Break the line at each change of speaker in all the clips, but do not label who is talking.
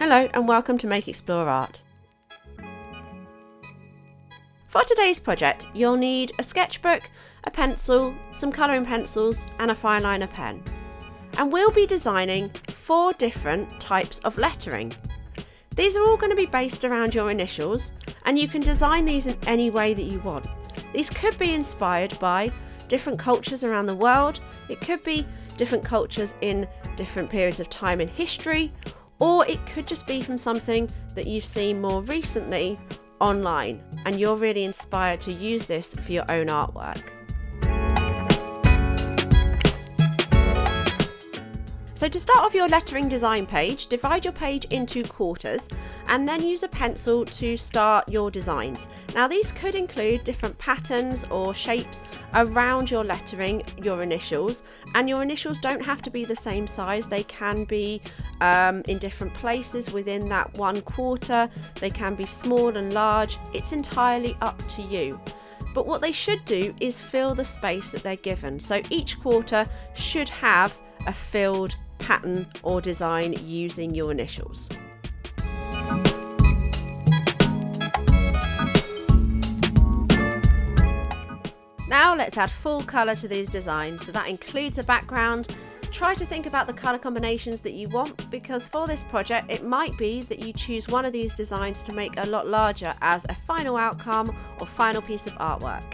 Hello and welcome to Make Explore Art. For today's project, you'll need a sketchbook, a pencil, some colouring pencils and a fine liner pen. And we'll be designing 4 different types of lettering. These are all going to be based around your initials, and you can design these in any way that you want. These could be inspired by different cultures around the world, it could be different cultures in different periods of time in history, or it could just be from something that you've seen more recently online and you're really inspired to use this for your own artwork. So to start off your lettering design page, divide your page into quarters and then use a pencil to start your designs. Now these could include different patterns or shapes around your lettering, your initials, and your initials don't have to be the same size. They can be in different places within that one quarter. They can be small and large. It's entirely up to you. But what they should do is fill the space that they're given. So each quarter should have a filled pattern or design using your initials. Now let's add full colour to these designs, so that includes a background. Try to think about the colour combinations that you want, because for this project it might be that you choose one of these designs to make a lot larger as a final outcome or final piece of artwork.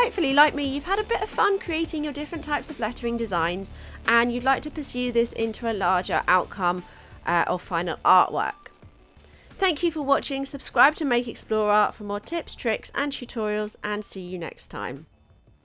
hopefully, like me, you've had a bit of fun creating your different types of lettering designs and you'd like to pursue this into a larger outcome or final artwork. Thank you for watching. Subscribe to Make Explore Art for more tips, tricks and tutorials, and see you next time.